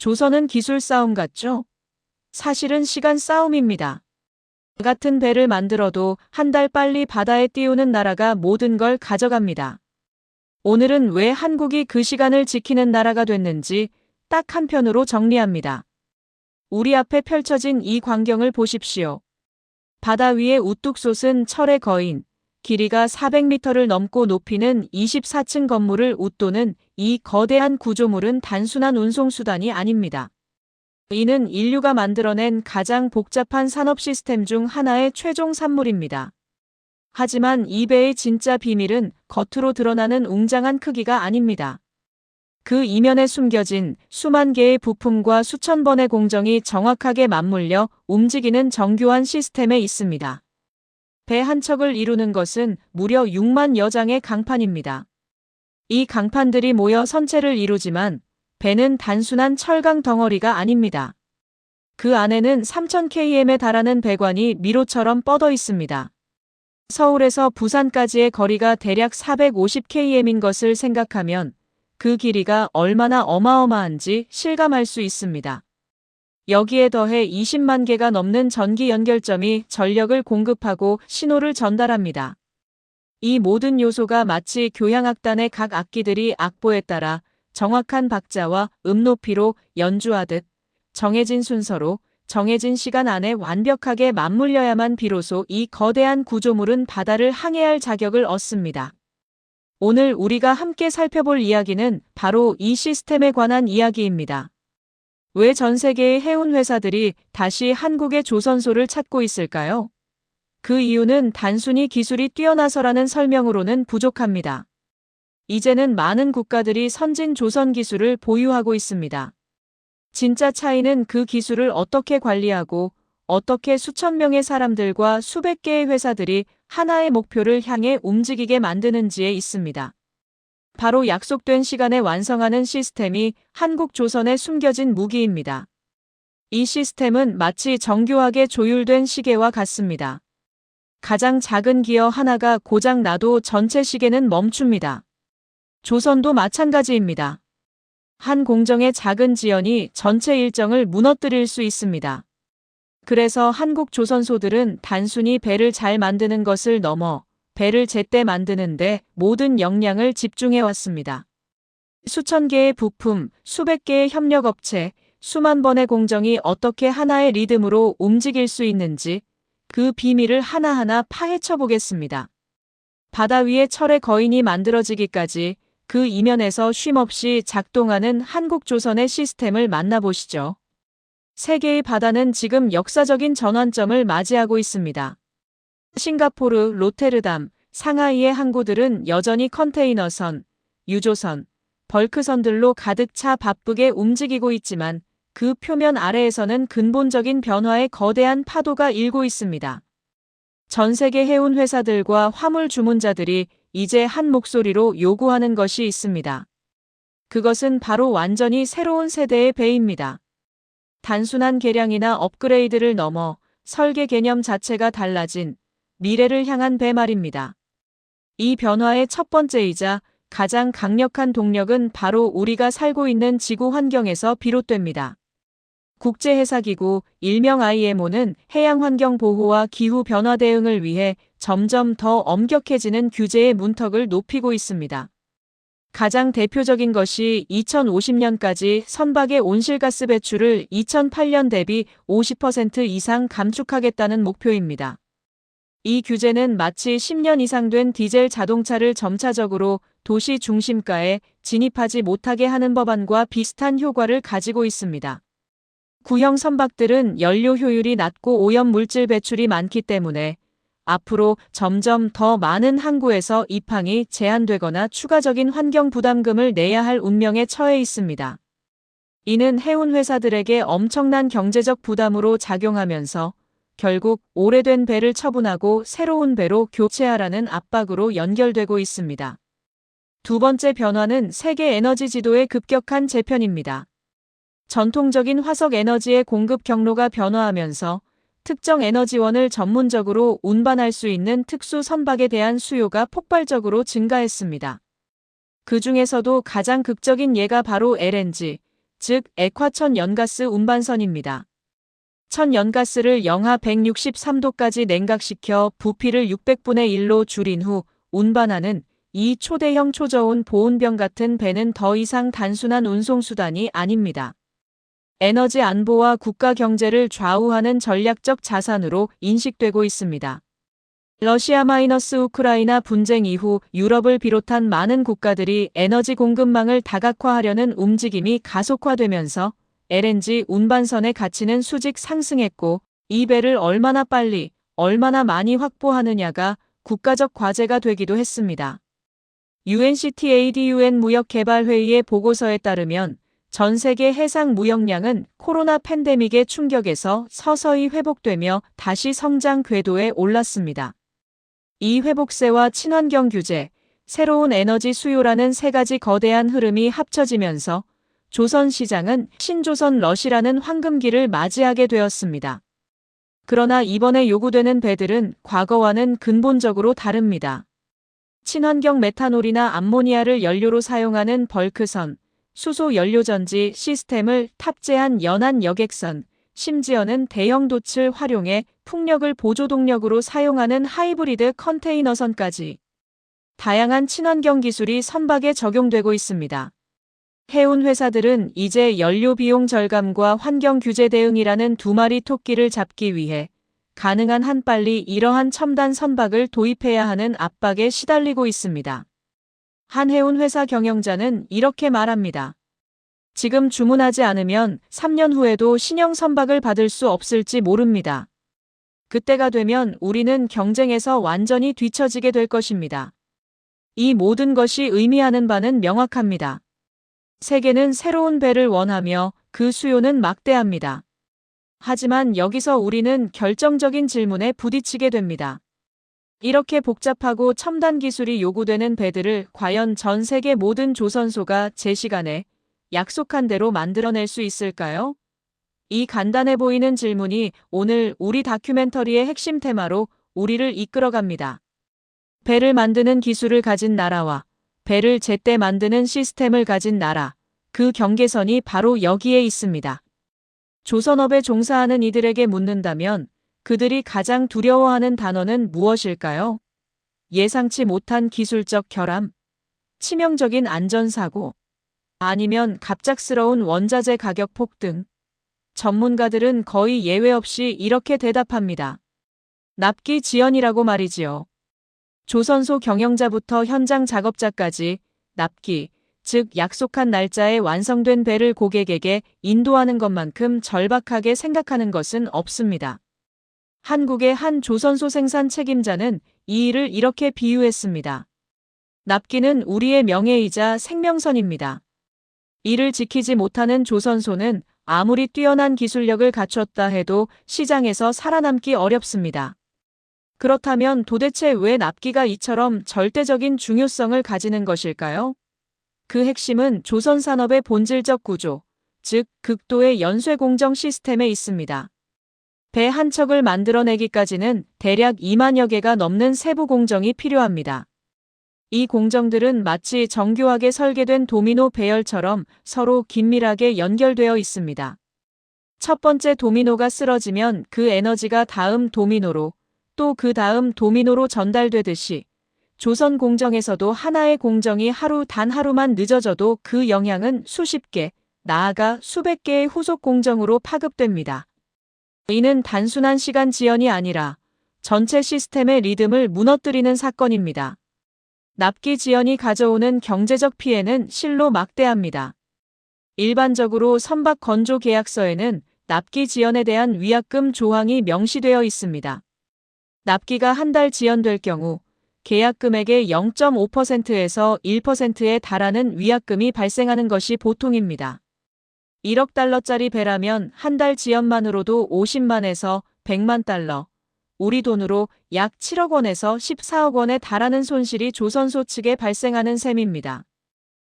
조선은 기술 싸움 같죠? 사실은 시간 싸움입니다. 같은 배를 만들어도 한 달 빨리 바다에 띄우는 나라가 모든 걸 가져갑니다. 오늘은 왜 한국이 그 시간을 지키는 나라가 됐는지 딱 한 편으로 정리합니다. 우리 앞에 펼쳐진 이 광경을 보십시오. 바다 위에 우뚝 솟은 철의 거인, 길이가 400m를 넘고 높이는 24층 건물을 웃도는 이 거대한 구조물은 단순한 운송수단이 아닙니다. 이는 인류가 만들어낸 가장 복잡한 산업 시스템 중 하나의 최종 산물입니다. 하지만 이 배의 진짜 비밀은 겉으로 드러나는 웅장한 크기가 아닙니다. 그 이면에 숨겨진 수만 개의 부품과 수천 번의 공정이 정확하게 맞물려 움직이는 정교한 시스템에 있습니다. 배 한 척을 이루는 것은 무려 6만여 장의 강판입니다. 이 강판들이 모여 선체를 이루지만 배는 단순한 철강 덩어리가 아닙니다. 그 안에는 3000km에 달하는 배관이 미로처럼 뻗어 있습니다. 서울에서 부산까지의 거리가 대략 450km인 것을 생각하면 그 길이가 얼마나 어마어마한지 실감할 수 있습니다. 여기에 더해 20만 개가 넘는 전기 연결점이 전력을 공급하고 신호를 전달합니다. 이 모든 요소가 마치 교향악단의 각 악기들이 악보에 따라 정확한 박자와 높이로 연주하듯 정해진 순서로 정해진 시간 안에 완벽하게 맞물려야만 비로소 이 거대한 구조물은 바다를 항해할 자격을 얻습니다. 오늘 우리가 함께 살펴볼 이야기는 바로 이 시스템에 관한 이야기입니다. 왜 전 세계의 해운 회사들이 다시 한국의 조선소를 찾고 있을까요? 그 이유는 단순히 기술이 뛰어나서라는 설명으로는 부족합니다. 이제는 많은 국가들이 선진 조선 기술을 보유하고 있습니다. 진짜 차이는 그 기술을 어떻게 관리하고 어떻게 수천 명의 사람들과 수백 개의 회사들이 하나의 목표를 향해 움직이게 만드는지에 있습니다. 바로 약속된 시간에 완성하는 시스템이 한국 조선에 숨겨진 무기입니다. 이 시스템은 마치 정교하게 조율된 시계와 같습니다. 가장 작은 기어 하나가 고장 나도 전체 시계는 멈춥니다. 조선도 마찬가지입니다. 한 공정의 작은 지연이 전체 일정을 무너뜨릴 수 있습니다. 그래서 한국 조선소들은 단순히 배를 잘 만드는 것을 넘어 배를 제때 만드는데 모든 역량을 집중해 왔습니다. 수천 개의 부품, 수백 개의 협력업체, 수만 번의 공정이 어떻게 하나의 리듬으로 움직일 수 있는지 그 비밀을 하나하나 파헤쳐 보겠습니다. 바다 위에 철의 거인이 만들어지기까지 그 이면에서 쉼없이 작동하는 한국 조선의 시스템을 만나보시죠. 세계의 바다는 지금 역사적인 전환점을 맞이하고 있습니다. 싱가포르, 로테르담, 상하이의 항구들은 여전히 컨테이너선, 유조선, 벌크선들로 가득 차 바쁘게 움직이고 있지만 그 표면 아래에서는 근본적인 변화의 거대한 파도가 일고 있습니다. 전 세계 해운 회사들과 화물 주문자들이 이제 한 목소리로 요구하는 것이 있습니다. 그것은 바로 완전히 새로운 세대의 배입니다. 단순한 개량이나 업그레이드를 넘어 설계 개념 자체가 달라진 미래를 향한 배 말입니다. 이 변화의 첫 번째이자 가장 강력한 동력은 바로 우리가 살고 있는 지구 환경에서 비롯됩니다. 국제해사기구 일명 IMO는 해양환경 보호와 기후변화 대응을 위해 점점 더 엄격해지는 규제의 문턱을 높이고 있습니다. 가장 대표적인 것이 2050년까지 선박의 온실가스 배출을 2008년 대비 50% 이상 감축하겠다는 목표입니다. 이 규제는 마치 10년 이상 된 디젤 자동차를 점차적으로 도시 중심가에 진입하지 못하게 하는 법안과 비슷한 효과를 가지고 있습니다. 구형 선박들은 연료 효율이 낮고 오염 물질 배출이 많기 때문에 앞으로 점점 더 많은 항구에서 입항이 제한되거나 추가적인 환경 부담금을 내야 할 운명에 처해 있습니다. 이는 해운 회사들에게 엄청난 경제적 부담으로 작용하면서 결국 오래된 배를 처분하고 새로운 배로 교체하라는 압박으로 연결되고 있습니다. 두 번째 변화는 세계 에너지 지도의 급격한 재편입니다. 전통적인 화석 에너지의 공급 경로가 변화하면서 특정 에너지원을 전문적으로 운반할 수 있는 특수 선박에 대한 수요가 폭발적으로 증가했습니다. 그 중에서도 가장 극적인 예가 바로 LNG, 즉 액화천연가스 운반선입니다. 천연가스를 영하 163도까지 냉각시켜 부피를 600분의 1로 줄인 후 운반하는 이 초대형 초저온 보온병 같은 배는 더 이상 단순한 운송수단이 아닙니다. 에너지 안보와 국가 경제를 좌우하는 전략적 자산으로 인식되고 있습니다. 러시아-우크라이나 분쟁 이후 유럽을 비롯한 많은 국가들이 에너지 공급망을 다각화하려는 움직임이 가속화되면서 LNG 운반선의 가치는 수직 상승했고, 이 배를 얼마나 빨리, 얼마나 많이 확보하느냐가 국가적 과제가 되기도 했습니다. UNCTAD 무역개발회의의 보고서에 따르면 전 세계 해상 무역량은 코로나 팬데믹의 충격에서 서서히 회복되며 다시 성장 궤도에 올랐습니다. 이 회복세와 친환경 규제, 새로운 에너지 수요라는 세 가지 거대한 흐름이 합쳐지면서 조선 시장은 신조선 러시라는 황금기를 맞이하게 되었습니다. 그러나 이번에 요구되는 배들은 과거와는 근본적으로 다릅니다. 친환경 메탄올이나 암모니아를 연료로 사용하는 벌크선, 수소 연료전지 시스템을 탑재한 연안 여객선, 심지어는 대형 돛을 활용해 풍력을 보조동력으로 사용하는 하이브리드 컨테이너선까지 다양한 친환경 기술이 선박에 적용되고 있습니다. 해운 회사들은 이제 연료 비용 절감과 환경 규제 대응이라는 두 마리 토끼를 잡기 위해 가능한 한 빨리 이러한 첨단 선박을 도입해야 하는 압박에 시달리고 있습니다. 한 해운 회사 경영자는 이렇게 말합니다. 지금 주문하지 않으면 3년 후에도 신형 선박을 받을 수 없을지 모릅니다. 그때가 되면 우리는 경쟁에서 완전히 뒤처지게 될 것입니다. 이 모든 것이 의미하는 바는 명확합니다. 세계는 새로운 배를 원하며 그 수요는 막대합니다. 하지만 여기서 우리는 결정적인 질문에 부딪히게 됩니다. 이렇게 복잡하고 첨단 기술이 요구되는 배들을 과연 전 세계 모든 조선소가 제 시간에 약속한 대로 만들어낼 수 있을까요? 이 간단해 보이는 질문이 오늘 우리 다큐멘터리의 핵심 테마로 우리를 이끌어갑니다. 배를 만드는 기술을 가진 나라와 배를 제때 만드는 시스템을 가진 나라, 그 경계선이 바로 여기에 있습니다. 조선업에 종사하는 이들에게 묻는다면 그들이 가장 두려워하는 단어는 무엇일까요? 예상치 못한 기술적 결함, 치명적인 안전사고, 아니면 갑작스러운 원자재 가격 폭등. 전문가들은 거의 예외 없이 이렇게 대답합니다. 납기 지연이라고 말이지요. 조선소 경영자부터 현장 작업자까지 납기, 즉 약속한 날짜에 완성된 배를 고객에게 인도하는 것만큼 절박하게 생각하는 것은 없습니다. 한국의 한 조선소 생산 책임자는 이 일을 이렇게 비유했습니다. 납기는 우리의 명예이자 생명선입니다. 이를 지키지 못하는 조선소는 아무리 뛰어난 기술력을 갖췄다 해도 시장에서 살아남기 어렵습니다. 그렇다면 도대체 왜 납기가 이처럼 절대적인 중요성을 가지는 것일까요? 그 핵심은 조선산업의 본질적 구조, 즉 극도의 연쇄공정 시스템에 있습니다. 배 한 척을 만들어내기까지는 대략 2만여 개가 넘는 세부 공정이 필요합니다. 이 공정들은 마치 정교하게 설계된 도미노 배열처럼 서로 긴밀하게 연결되어 있습니다. 첫 번째 도미노가 쓰러지면 그 에너지가 다음 도미노로, 또 그 다음 도미노로 전달되듯이 조선 공정에서도 하나의 공정이 단 하루만 늦어져도 그 영향은 수십 개, 나아가 수백 개의 후속 공정으로 파급됩니다. 이는 단순한 시간 지연이 아니라 전체 시스템의 리듬을 무너뜨리는 사건입니다. 납기 지연이 가져오는 경제적 피해는 실로 막대합니다. 일반적으로 선박 건조 계약서에는 납기 지연에 대한 위약금 조항이 명시되어 있습니다. 납기가 한 달 지연될 경우 계약 금액의 0.5%에서 1%에 달하는 위약금이 발생하는 것이 보통입니다. 1억 달러짜리 배라면 한 달 지연만으로도 50만에서 100만 달러, 우리 돈으로 약 7억 원에서 14억 원에 달하는 손실이 조선소 측에 발생하는 셈입니다.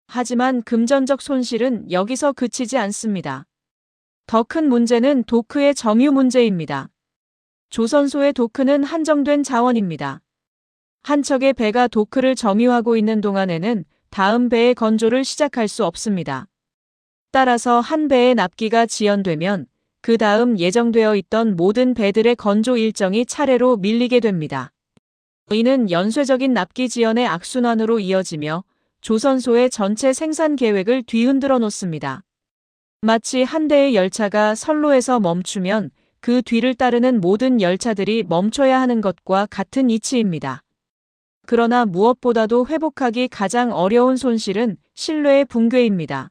하지만 금전적 손실은 여기서 그치지 않습니다. 더 큰 문제는 도크의 점유 문제입니다. 조선소의 도크는 한정된 자원입니다. 한 척의 배가 도크를 점유하고 있는 동안에는 다음 배의 건조를 시작할 수 없습니다. 따라서 한 배의 납기가 지연되면 그 다음 예정되어 있던 모든 배들의 건조 일정이 차례로 밀리게 됩니다. 이는 연쇄적인 납기 지연의 악순환으로 이어지며 조선소의 전체 생산 계획을 뒤흔들어 놓습니다. 마치 한 대의 열차가 선로에서 멈추면 그 뒤를 따르는 모든 열차들이 멈춰야 하는 것과 같은 이치입니다. 그러나 무엇보다도 회복하기 가장 어려운 손실은 신뢰의 붕괴입니다.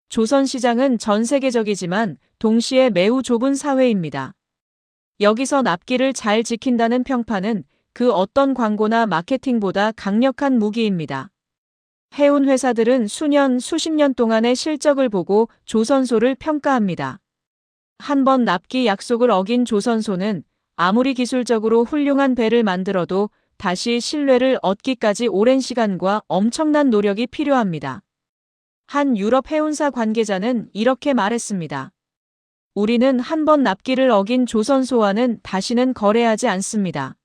조선시장은 전 세계적이지만 동시에 매우 좁은 사회입니다. 여기서 납기를 잘 지킨다는 평판은 그 어떤 광고나 마케팅보다 강력한 무기입니다. 해운 회사들은 수년, 수십 년 동안의 실적을 보고 조선소를 평가합니다. 한 번 납기 약속을 어긴 조선소는 아무리 기술적으로 훌륭한 배를 만들어도 다시 신뢰를 얻기까지 오랜 시간과 엄청난 노력이 필요합니다. 한 유럽 해운사 관계자는 이렇게 말했습니다. 우리는 한 번 납기를 어긴 조선소와는 다시는 거래하지 않습니다.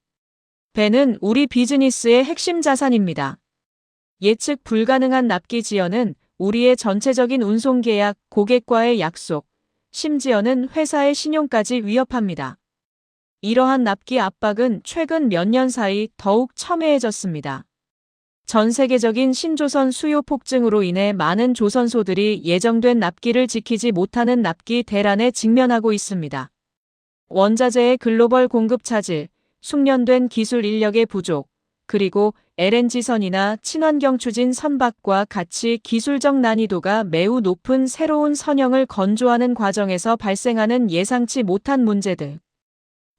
배는 우리 비즈니스의 핵심 자산입니다. 예측 불가능한 납기 지연은 우리의 전체적인 운송 계약, 고객과의 약속, 심지어는 회사의 신용까지 위협합니다. 이러한 납기 압박은 최근 몇 년 사이 더욱 첨예해졌습니다. 전 세계적인 신조선 수요 폭증으로 인해 많은 조선소들이 예정된 납기를 지키지 못하는 납기 대란에 직면하고 있습니다. 원자재의 글로벌 공급 차질, 숙련된 기술 인력의 부족, 그리고 LNG선이나 친환경 추진 선박과 같이 기술적 난이도가 매우 높은 새로운 선형을 건조하는 과정에서 발생하는 예상치 못한 문제들.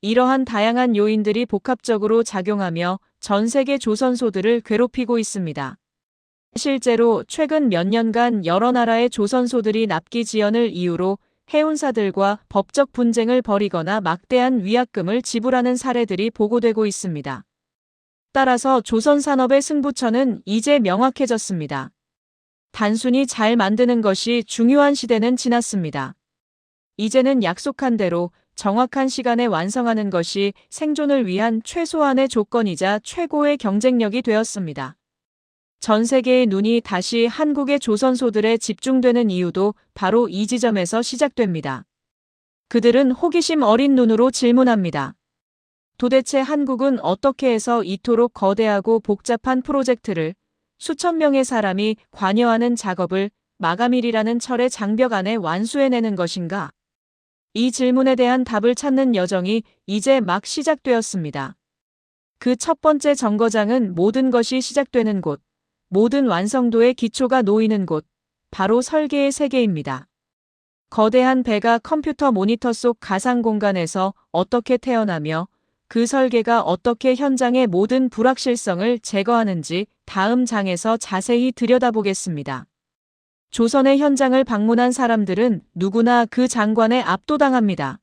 이러한 다양한 요인들이 복합적으로 작용하며 전 세계 조선소들을 괴롭히고 있습니다. 실제로 최근 몇 년간 여러 나라의 조선소들이 납기 지연을 이유로 해운사들과 법적 분쟁을 벌이거나 막대한 위약금을 지불하는 사례들이 보고되고 있습니다. 따라서 조선 산업의 승부처는 이제 명확해졌습니다. 단순히 잘 만드는 것이 중요한 시대는 지났습니다. 이제는 약속한 대로 정확한 시간에 완성하는 것이 생존을 위한 최소한의 조건이자 최고의 경쟁력이 되었습니다. 전 세계의 눈이 다시 한국의 조선소들에 집중되는 이유도 바로 이 지점에서 시작됩니다. 그들은 호기심 어린 눈으로 질문합니다. 도대체 한국은 어떻게 해서 이토록 거대하고 복잡한 프로젝트를 수천 명의 사람이 관여하는 작업을 마감일이라는 철의 장벽 안에 완수해내는 것인가? 이 질문에 대한 답을 찾는 여정이 이제 막 시작되었습니다. 그 첫 번째 정거장은 모든 것이 시작되는 곳, 모든 완성도의 기초가 놓이는 곳, 바로 설계의 세계입니다. 거대한 배가 컴퓨터 모니터 속 가상 공간에서 어떻게 태어나며 그 설계가 어떻게 현장의 모든 불확실성을 제거하는지 다음 장에서 자세히 들여다보겠습니다. 조선의 현장을 방문한 사람들은 누구나 그 장관에 압도당합니다.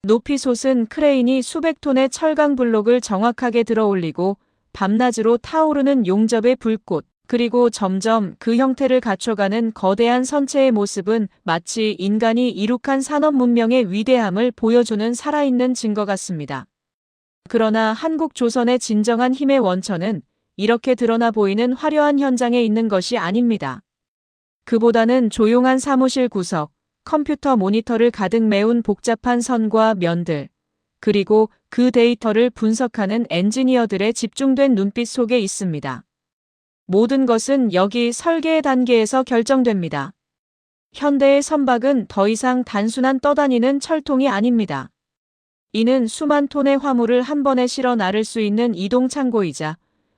높이 솟은 크레인이 수백 톤의 철강 블록을 정확하게 들어올리고 밤낮으로 타오르는 용접의 불꽃, 그리고 점점 그 형태를 갖춰가는 거대한 선체의 모습은 마치 인간이 이룩한 산업 문명의 위대함을 보여주는 살아있는 증거 같습니다. 그러나 한국 조선의 진정한 힘의 원천은 이렇게 드러나 보이는 화려한 현장에 있는 것이 아닙니다. 그보다는 조용한 사무실 구석, 컴퓨터 모니터를 가득 메운 복잡한 선과 면들, 그리고 그 데이터를 분석하는 엔지니어들의 집중된 눈빛 속에 있습니다. 모든 것은 여기 설계의 단계에서 결정됩니다. 현대의 선박은 더 이상 단순한 떠다니는 철통이 아닙니다. 이는 수만 톤의 화물을 한 번에 실어 나를 수 있는 이동 창고이자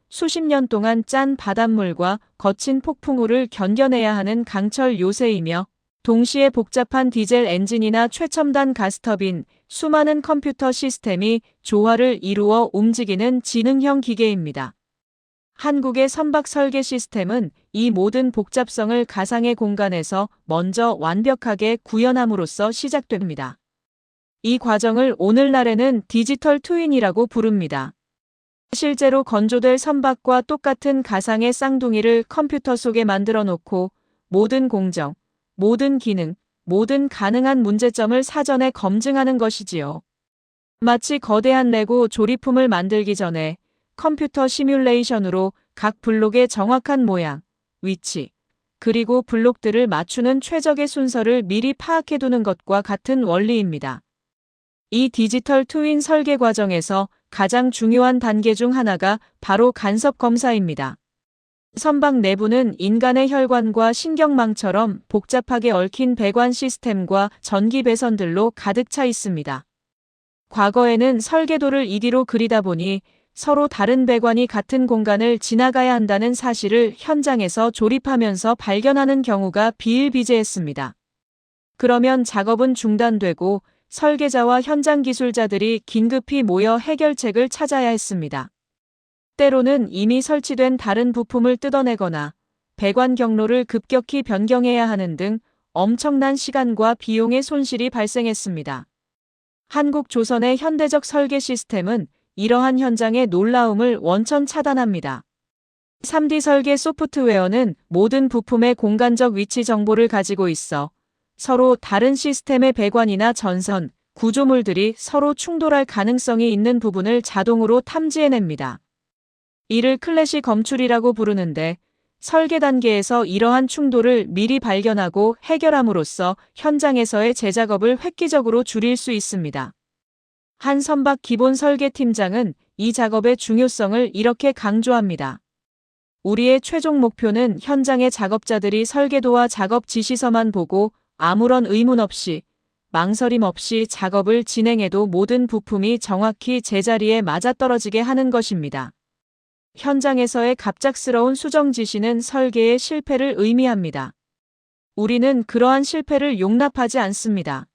수십 년 동안 짠 바닷물과 거친 폭풍우를 견뎌내야 하는 강철 요새이며 동시에 복잡한 디젤 엔진이나 최첨단 가스터빈, 수많은 컴퓨터 시스템이 조화를 이루어 움직이는 지능형 기계입니다. 한국의 선박 설계 시스템은 이 모든 복잡성을 가상의 공간에서 먼저 완벽하게 구현함으로써 시작됩니다. 이 과정을 오늘날에는 디지털 트윈이라고 부릅니다. 실제로 건조될 선박과 똑같은 가상의 쌍둥이를 컴퓨터 속에 만들어 놓고 모든 공정, 모든 기능, 모든 가능한 문제점을 사전에 검증하는 것이지요. 마치 거대한 레고 조립품을 만들기 전에 컴퓨터 시뮬레이션으로 각 블록의 정확한 모양, 위치, 그리고 블록들을 맞추는 최적의 순서를 미리 파악해두는 것과 같은 원리입니다. 이 디지털 트윈 설계 과정에서 가장 중요한 단계 중 하나가 바로 간섭 검사입니다. 선박 내부는 인간의 혈관과 신경망처럼 복잡하게 얽힌 배관 시스템과 전기 배선들로 가득 차 있습니다. 과거에는 설계도를 이디로 그리다 보니 서로 다른 배관이 같은 공간을 지나가야 한다는 사실을 현장에서 조립하면서 발견하는 경우가 비일비재했습니다. 그러면 작업은 중단되고 설계자와 현장 기술자들이 긴급히 모여 해결책을 찾아야 했습니다. 때로는 이미 설치된 다른 부품을 뜯어내거나 배관 경로를 급격히 변경해야 하는 등 엄청난 시간과 비용의 손실이 발생했습니다. 한국조선의 현대적 설계 시스템은 이러한 현장의 놀라움을 원천 차단합니다. 3D 설계 소프트웨어는 모든 부품의 공간적 위치 정보를 가지고 있어 서로 다른 시스템의 배관이나 전선, 구조물들이 서로 충돌할 가능성이 있는 부분을 자동으로 탐지해냅니다. 이를 클래시 검출이라고 부르는데 설계 단계에서 이러한 충돌을 미리 발견하고 해결함으로써 현장에서의 재작업을 획기적으로 줄일 수 있습니다. 한 선박 기본 설계팀장은 이 작업의 중요성을 이렇게 강조합니다. 우리의 최종 목표는 현장의 작업자들이 설계도와 작업 지시서만 보고 아무런 의문 없이 망설임 없이 작업을 진행해도 모든 부품이 정확히 제자리에 맞아떨어지게 하는 것입니다. 현장에서의 갑작스러운 수정 지시는 설계의 실패를 의미합니다. 우리는 그러한 실패를 용납하지 않습니다.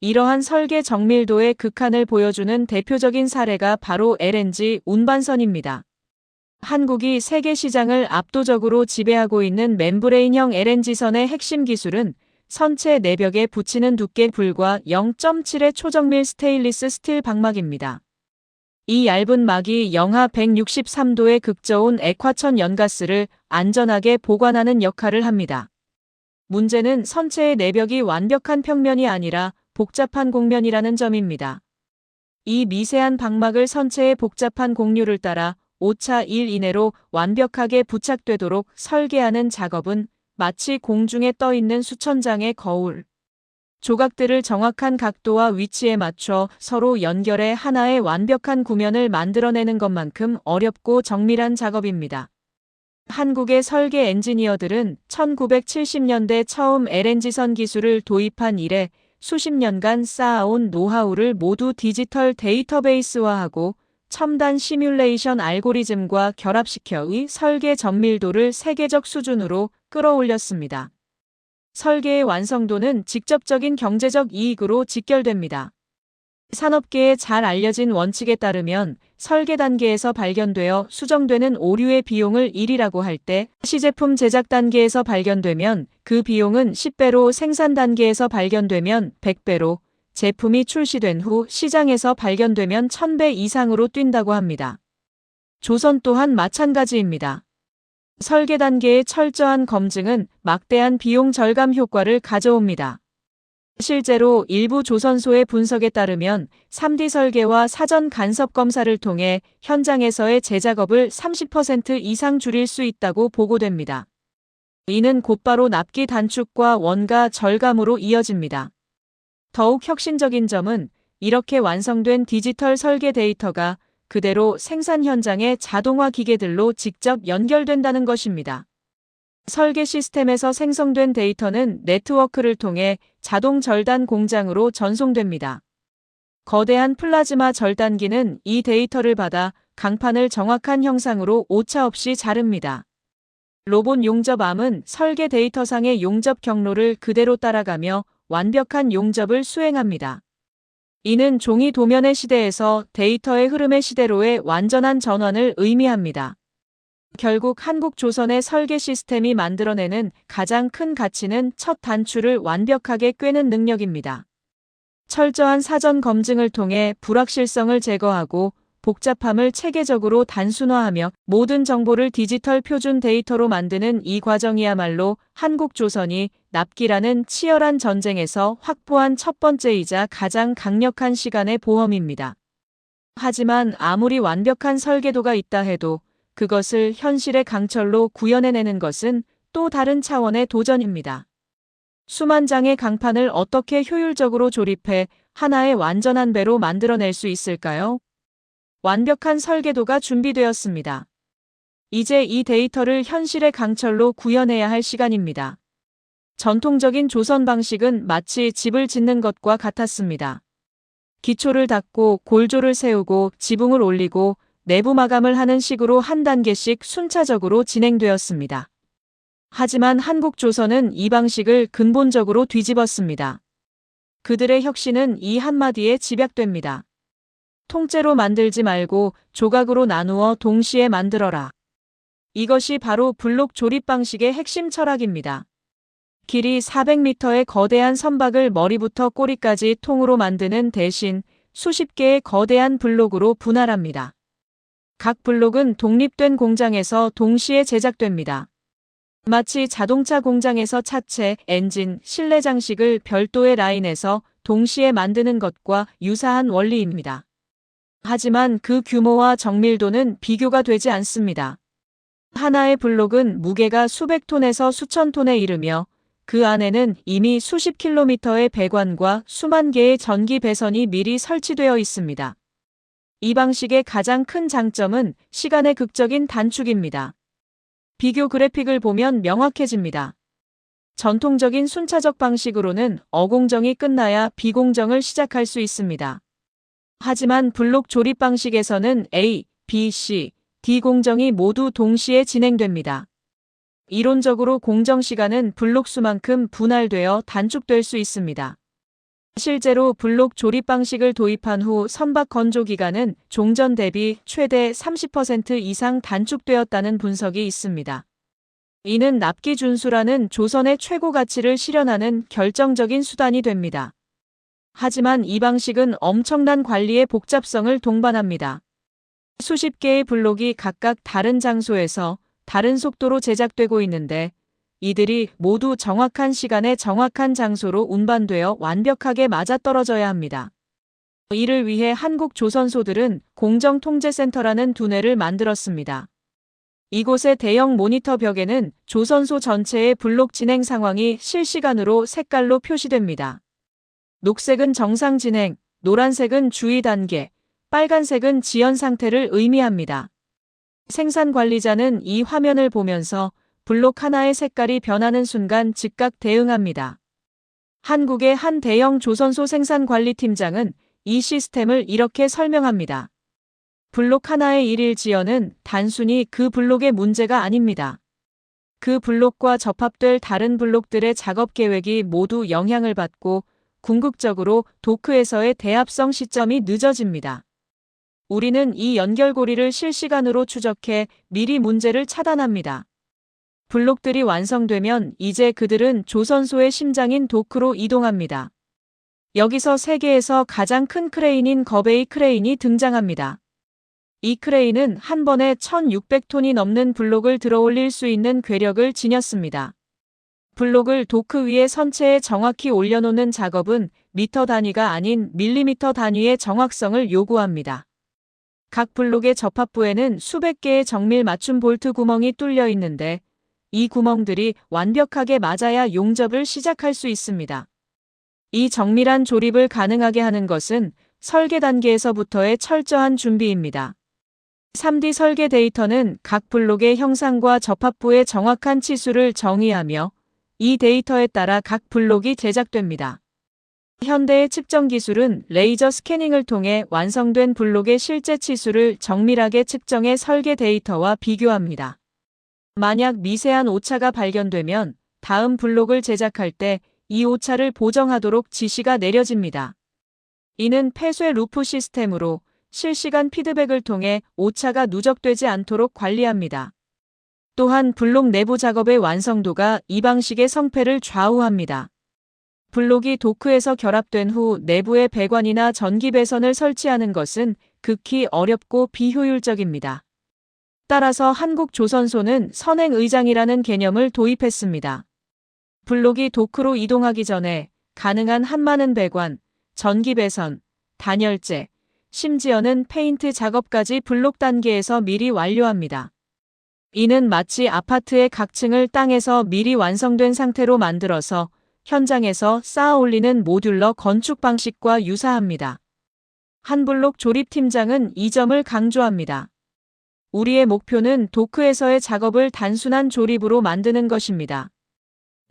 이러한 설계 정밀도의 극한을 보여주는 대표적인 사례가 바로 LNG 운반선입니다. 한국이 세계 시장을 압도적으로 지배하고 있는 멤브레인형 LNG선의 핵심 기술은 선체 내벽에 붙이는 두께 불과 0.7의 초정밀 스테인리스 스틸 방막입니다. 이 얇은 막이 영하 163도의 극저온 액화천 연가스를 안전하게 보관하는 역할을 합니다. 문제는 선체의 내벽이 완벽한 평면이 아니라 복잡한 곡면이라는 점입니다. 이 미세한 방막을 선체의 복잡한 곡률을 따라 오차 1 이내로 완벽하게 부착되도록 설계하는 작업은 마치 공중에 떠 있는 수천 장의 거울. 조각들을 정확한 각도와 위치에 맞춰 서로 연결해 하나의 완벽한 구면을 만들어내는 것만큼 어렵고 정밀한 작업입니다. 한국의 설계 엔지니어들은 1970년대 처음 LNG선 기술을 도입한 이래 수십 년간 쌓아온 노하우를 모두 디지털 데이터베이스화하고 첨단 시뮬레이션 알고리즘과 결합시켜 의 설계 정밀도를 세계적 수준으로 끌어올렸습니다. 설계의 완성도는 직접적인 경제적 이익으로 직결됩니다. 산업계에 잘 알려진 원칙에 따르면 설계 단계에서 발견되어 수정되는 오류의 비용을 1이라고 할 때 시제품 제작 단계에서 발견되면 그 비용은 10배로 생산 단계에서 발견되면 100배로 제품이 출시된 후 시장에서 발견되면 1000배 이상으로 뛴다고 합니다. 조선 또한 마찬가지입니다. 설계 단계의 철저한 검증은 막대한 비용 절감 효과를 가져옵니다. 실제로 일부 조선소의 분석에 따르면 3D 설계와 사전 간섭 검사를 통해 현장에서의 제작업을 30% 이상 줄일 수 있다고 보고됩니다. 이는 곧바로 납기 단축과 원가 절감으로 이어집니다. 더욱 혁신적인 점은 이렇게 완성된 디지털 설계 데이터가 그대로 생산 현장의 자동화 기계들로 직접 연결된다는 것입니다. 설계 시스템에서 생성된 데이터는 네트워크를 통해 자동 절단 공장으로 전송됩니다. 거대한 플라즈마 절단기는 이 데이터를 받아 강판을 정확한 형상으로 오차 없이 자릅니다. 로봇 용접암은 설계 데이터상의 용접 경로를 그대로 따라가며 완벽한 용접을 수행합니다. 이는 종이 도면의 시대에서 데이터의 흐름의 시대로의 완전한 전환을 의미합니다. 결국 한국조선의 설계 시스템이 만들어내는 가장 큰 가치는 첫 단추를 완벽하게 꿰는 능력입니다. 철저한 사전 검증을 통해 불확실성을 제거하고 복잡함을 체계적으로 단순화하며 모든 정보를 디지털 표준 데이터로 만드는 이 과정이야말로 한국조선이 납기라는 치열한 전쟁에서 확보한 첫 번째이자 가장 강력한 시간의 보험입니다. 하지만 아무리 완벽한 설계도가 있다 해도 그것을 현실의 강철로 구현해내는 것은 또 다른 차원의 도전입니다. 수만 장의 강판을 어떻게 효율적으로 조립해 하나의 완전한 배로 만들어낼 수 있을까요? 완벽한 설계도가 준비되었습니다. 이제 이 데이터를 현실의 강철로 구현해야 할 시간입니다. 전통적인 조선 방식은 마치 집을 짓는 것과 같았습니다. 기초를 닦고 골조를 세우고 지붕을 올리고 내부 마감을 하는 식으로 한 단계씩 순차적으로 진행되었습니다. 하지만 한국조선은 이 방식을 근본적으로 뒤집었습니다. 그들의 혁신은 이 한마디에 집약됩니다. 통째로 만들지 말고 조각으로 나누어 동시에 만들어라. 이것이 바로 블록 조립 방식의 핵심 철학입니다. 길이 400m의 거대한 선박을 머리부터 꼬리까지 통으로 만드는 대신 수십 개의 거대한 블록으로 분할합니다. 각 블록은 독립된 공장에서 동시에 제작됩니다. 마치 자동차 공장에서 차체, 엔진, 실내 장식을 별도의 라인에서 동시에 만드는 것과 유사한 원리입니다. 하지만 그 규모와 정밀도는 비교가 되지 않습니다. 하나의 블록은 무게가 수백 톤에서 수천 톤에 이르며 그 안에는 이미 수십 킬로미터의 배관과 수만 개의 전기 배선이 미리 설치되어 있습니다. 이 방식의 가장 큰 장점은 시간의 극적인 단축입니다. 비교 그래픽을 보면 명확해집니다. 전통적인 순차적 방식으로는 어공정이 끝나야 비공정을 시작할 수 있습니다. 하지만 블록 조립 방식에서는 A, B, C, D 공정이 모두 동시에 진행됩니다. 이론적으로 공정 시간은 블록 수만큼 분할되어 단축될 수 있습니다. 실제로 블록 조립 방식을 도입한 후 선박 건조 기간은 종전 대비 최대 30% 이상 단축되었다는 분석이 있습니다. 이는 납기 준수라는 조선의 최고 가치를 실현하는 결정적인 수단이 됩니다. 하지만 이 방식은 엄청난 관리의 복잡성을 동반합니다. 수십 개의 블록이 각각 다른 장소에서 다른 속도로 제작되고 있는데 이들이 모두 정확한 시간에 정확한 장소로 운반되어 완벽하게 맞아떨어져야 합니다. 이를 위해 한국 조선소들은 공정통제센터라는 두뇌를 만들었습니다. 이곳의 대형 모니터 벽에는 조선소 전체의 블록 진행 상황이 실시간으로 색깔로 표시됩니다. 녹색은 정상 진행, 노란색은 주의 단계, 빨간색은 지연 상태를 의미합니다. 생산 관리자는 이 화면을 보면서 블록 하나의 색깔이 변하는 순간 즉각 대응합니다. 한국의 한 대형 조선소 생산관리팀장은 이 시스템을 이렇게 설명합니다. 블록 하나의 일일 지연은 단순히 그 블록의 문제가 아닙니다. 그 블록과 접합될 다른 블록들의 작업 계획이 모두 영향을 받고 궁극적으로 도크에서의 대합성 시점이 늦어집니다. 우리는 이 연결고리를 실시간으로 추적해 미리 문제를 차단합니다. 블록들이 완성되면 이제 그들은 조선소의 심장인 도크로 이동합니다. 여기서 세계에서 가장 큰 크레인인 거베이 크레인이 등장합니다. 이 크레인은 한 번에 1600톤이 넘는 블록을 들어올릴 수 있는 괴력을 지녔습니다. 블록을 도크 위에 선체에 정확히 올려놓는 작업은 미터 단위가 아닌 밀리미터 단위의 정확성을 요구합니다. 각 블록의 접합부에는 수백 개의 정밀 맞춤 볼트 구멍이 뚫려 있는데 이 구멍들이 완벽하게 맞아야 용접을 시작할 수 있습니다. 이 정밀한 조립을 가능하게 하는 것은 설계 단계에서부터의 철저한 준비입니다. 3D 설계 데이터는 각 블록의 형상과 접합부의 정확한 치수를 정의하며 이 데이터에 따라 각 블록이 제작됩니다. 현대의 측정 기술은 레이저 스캐닝을 통해 완성된 블록의 실제 치수를 정밀하게 측정해 설계 데이터와 비교합니다. 만약 미세한 오차가 발견되면 다음 블록을 제작할 때 이 오차를 보정하도록 지시가 내려집니다. 이는 폐쇄 루프 시스템으로 실시간 피드백을 통해 오차가 누적되지 않도록 관리합니다. 또한 블록 내부 작업의 완성도가 이 방식의 성패를 좌우합니다. 블록이 도크에서 결합된 후 내부에 배관이나 전기 배선을 설치하는 것은 극히 어렵고 비효율적입니다. 따라서 한국 조선소는 선행의장이라는 개념을 도입했습니다. 블록이 도크로 이동하기 전에 가능한 한 많은 배관, 전기 배선, 단열재, 심지어는 페인트 작업까지 블록 단계에서 미리 완료합니다. 이는 마치 아파트의 각 층을 땅에서 미리 완성된 상태로 만들어서 현장에서 쌓아 올리는 모듈러 건축 방식과 유사합니다. 한블록 조립팀장은 이 점을 강조합니다. 우리의 목표는 도크에서의 작업을 단순한 조립으로 만드는 것입니다.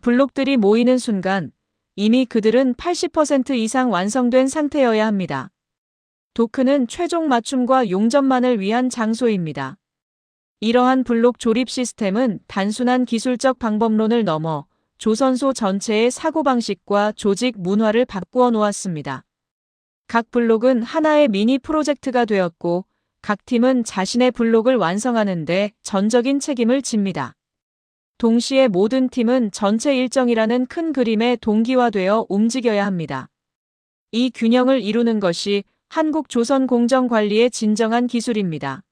블록들이 모이는 순간 이미 그들은 80% 이상 완성된 상태여야 합니다. 도크는 최종 맞춤과 용접만을 위한 장소입니다. 이러한 블록 조립 시스템은 단순한 기술적 방법론을 넘어 조선소 전체의 사고방식과 조직 문화를 바꾸어 놓았습니다. 각 블록은 하나의 미니 프로젝트가 되었고 각 팀은 자신의 블록을 완성하는 데 전적인 책임을 집니다. 동시에 모든 팀은 전체 일정이라는 큰 그림에 동기화되어 움직여야 합니다. 이 균형을 이루는 것이 한국조선공정관리의 진정한 기술입니다.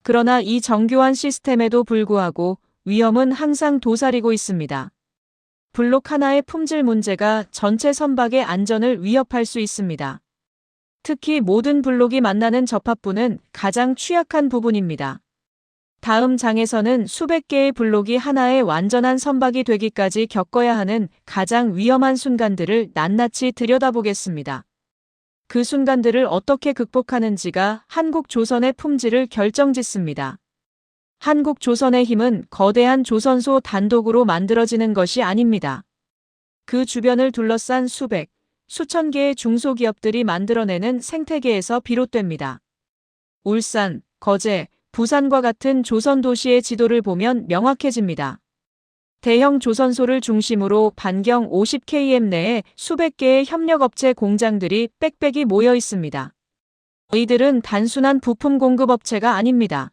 그러나 이 정교한 시스템에도 불구하고 위험은 항상 도사리고 있습니다. 블록 하나의 품질 문제가 전체 선박의 안전을 위협할 수 있습니다. 특히 모든 블록이 만나는 접합부는 가장 취약한 부분입니다. 다음 장에서는 수백 개의 블록이 하나의 완전한 선박이 되기까지 겪어야 하는 가장 위험한 순간들을 낱낱이 들여다보겠습니다. 그 순간들을 어떻게 극복하는지가 한국조선의 품질을 결정짓습니다. 한국조선의 힘은 거대한 조선소 단독으로 만들어지는 것이 아닙니다. 그 주변을 둘러싼 수백, 수천 개의 중소기업들이 만들어내는 생태계에서 비롯됩니다. 울산, 거제, 부산과 같은 조선 도시의 지도를 보면 명확해집니다. 대형 조선소를 중심으로 반경 50km 내에 수백 개의 협력업체 공장들이 빽빽이 모여 있습니다. 이들은 단순한 부품 공급업체가 아닙니다.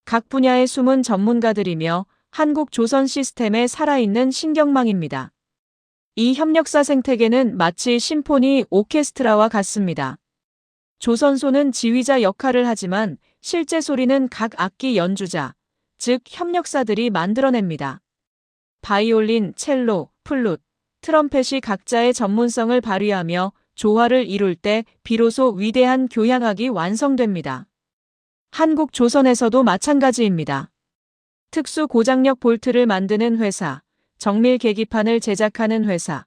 각 분야의 숨은 전문가들이며 한국 조선 시스템에 살아있는 신경망입니다. 이 협력사 생태계는 마치 심포니 오케스트라와 같습니다. 조선소는 지휘자 역할을 하지만 실제 소리는 각 악기 연주자, 즉 협력사들이 만들어냅니다. 바이올린, 첼로, 플룻, 트럼펫이 각자의 전문성을 발휘하며 조화를 이룰 때 비로소 위대한 교향악이 완성됩니다. 한국 조선에서도 마찬가지입니다. 특수 고장력 볼트를 만드는 회사, 정밀 계기판을 제작하는 회사,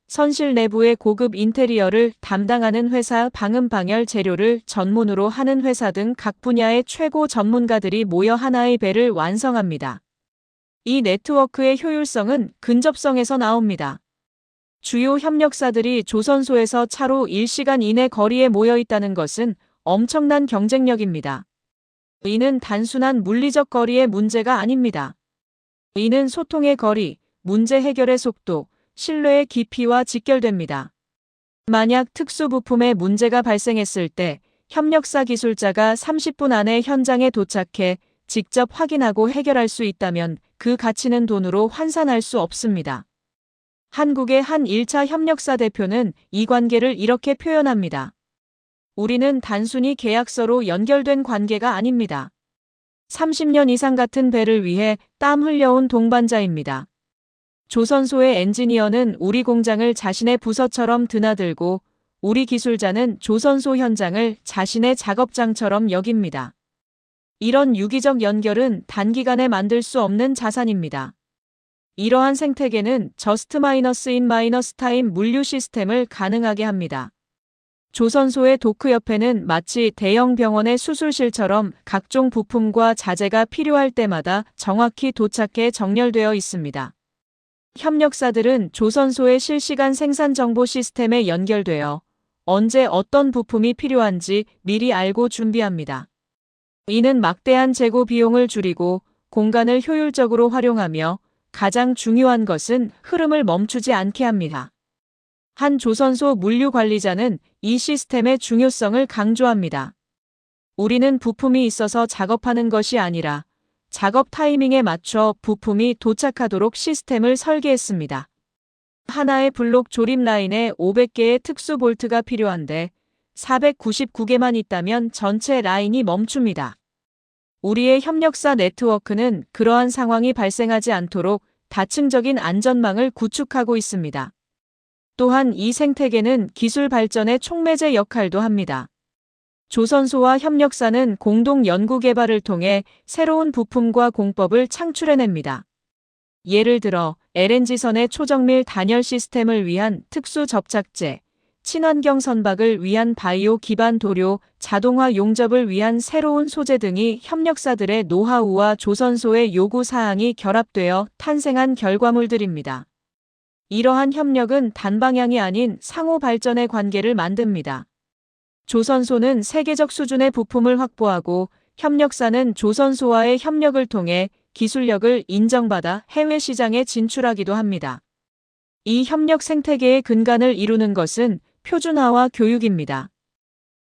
선실 내부의 고급 인테리어를 담당하는 회사, 방음 방열 재료를 전문으로 하는 회사 등 각 분야의 최고 전문가들이 모여 하나의 배를 완성합니다. 이 네트워크의 효율성은 근접성에서 나옵니다. 주요 협력사들이 조선소에서 차로 1시간 이내 거리에 모여 있다는 것은 엄청난 경쟁력입니다. 이는 단순한 물리적 거리의 문제가 아닙니다. 이는 소통의 거리, 문제 해결의 속도, 신뢰의 깊이와 직결됩니다. 만약 특수 부품에 문제가 발생했을 때 협력사 기술자가 30분 안에 현장에 도착해 직접 확인하고 해결할 수 있다면 그 가치는 돈으로 환산할 수 없습니다. 한국의 한 1차 협력사 대표는 이 관계를 이렇게 표현합니다. 우리는 단순히 계약서로 연결된 관계가 아닙니다. 30년 이상 같은 배를 위해 땀 흘려온 동반자입니다. 조선소의 엔지니어는 우리 공장을 자신의 부서처럼 드나들고 우리 기술자는 조선소 현장을 자신의 작업장처럼 여깁니다. 이런 유기적 연결은 단기간에 만들 수 없는 자산입니다. 이러한 생태계는 저스트 마이너스 인 마이너스 타임 물류 시스템을 가능하게 합니다. 조선소의 도크 옆에는 마치 대형 병원의 수술실처럼 각종 부품과 자재가 필요할 때마다 정확히 도착해 정렬되어 있습니다. 협력사들은 조선소의 실시간 생산 정보 시스템에 연결되어 언제 어떤 부품이 필요한지 미리 알고 준비합니다. 이는 막대한 재고 비용을 줄이고 공간을 효율적으로 활용하며 가장 중요한 것은 흐름을 멈추지 않게 합니다. 한 조선소 물류 관리자는 이 시스템의 중요성을 강조합니다. 우리는 부품이 있어서 작업하는 것이 아니라 작업 타이밍에 맞춰 부품이 도착하도록 시스템을 설계했습니다. 하나의 블록 조립 라인에 500개의 특수 볼트가 필요한데 499개만 있다면 전체 라인이 멈춥니다. 우리의 협력사 네트워크는 그러한 상황이 발생하지 않도록 다층적인 안전망을 구축하고 있습니다. 또한 이 생태계는 기술 발전의 촉매제 역할도 합니다. 조선소와 협력사는 공동 연구 개발을 통해 새로운 부품과 공법을 창출해냅니다. 예를 들어 LNG선의 초정밀 단열 시스템을 위한 특수 접착제, 친환경 선박을 위한 바이오 기반 도료, 자동화 용접을 위한 새로운 소재 등이 협력사들의 노하우와 조선소의 요구 사항이 결합되어 탄생한 결과물들입니다. 이러한 협력은 단방향이 아닌 상호 발전의 관계를 만듭니다. 조선소는 세계적 수준의 부품을 확보하고 협력사는 조선소와의 협력을 통해 기술력을 인정받아 해외 시장에 진출하기도 합니다. 이 협력 생태계의 근간을 이루는 것은 표준화와 교육입니다.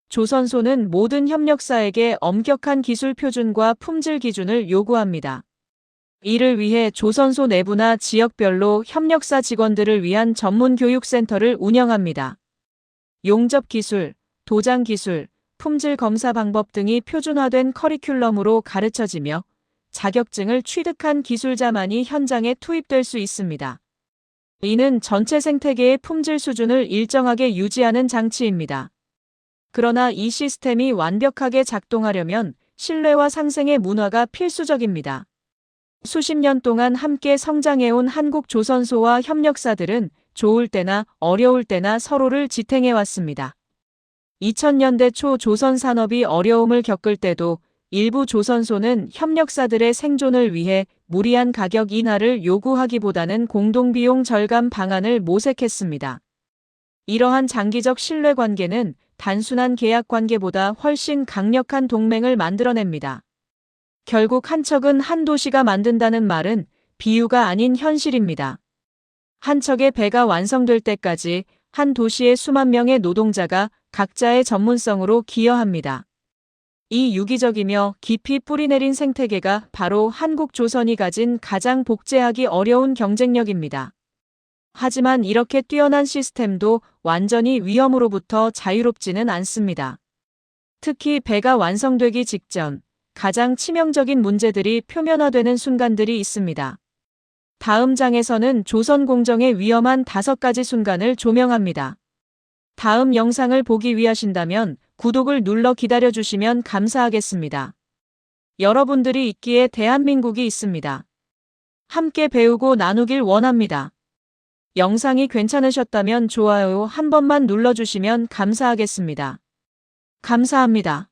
조선소는 모든 협력사에게 엄격한 기술 표준과 품질 기준을 요구합니다. 이를 위해 조선소 내부나 지역별로 협력사 직원들을 위한 전문 교육센터를 운영합니다. 용접 기술, 도장 기술, 품질 검사 방법 등이 표준화된 커리큘럼으로 가르쳐지며 자격증을 취득한 기술자만이 현장에 투입될 수 있습니다. 이는 전체 생태계의 품질 수준을 일정하게 유지하는 장치입니다. 그러나 이 시스템이 완벽하게 작동하려면 신뢰와 상생의 문화가 필수적입니다. 수십 년 동안 함께 성장해온 한국 조선소와 협력사들은 좋을 때나 어려울 때나 서로를 지탱해왔습니다. 2000년대 초 조선 산업이 어려움을 겪을 때도 일부 조선소는 협력사들의 생존을 위해 무리한 가격 인하를 요구하기보다는 공동비용 절감 방안을 모색했습니다. 이러한 장기적 신뢰관계는 단순한 계약 관계보다 훨씬 강력한 동맹을 만들어냅니다. 결국 한 척은 한 도시가 만든다는 말은 비유가 아닌 현실입니다. 한 척의 배가 완성될 때까지 한 도시의 수만 명의 노동자가 각자의 전문성으로 기여합니다. 이 유기적이며 깊이 뿌리내린 생태계가 바로 한국 조선이 가진 가장 복제하기 어려운 경쟁력입니다. 하지만 이렇게 뛰어난 시스템도 완전히 위험으로부터 자유롭지는 않습니다. 특히 배가 완성되기 직전 가장 치명적인 문제들이 표면화되는 순간들이 있습니다. 다음 장에서는 조선 공정의 위험한 5가지 순간을 조명합니다. 다음 영상을 보기 위하신다면 구독을 눌러 기다려주시면 감사하겠습니다. 여러분들이 있기에 대한민국이 있습니다. 함께 배우고 나누길 원합니다. 영상이 괜찮으셨다면 좋아요 한 번만 눌러주시면 감사하겠습니다. 감사합니다.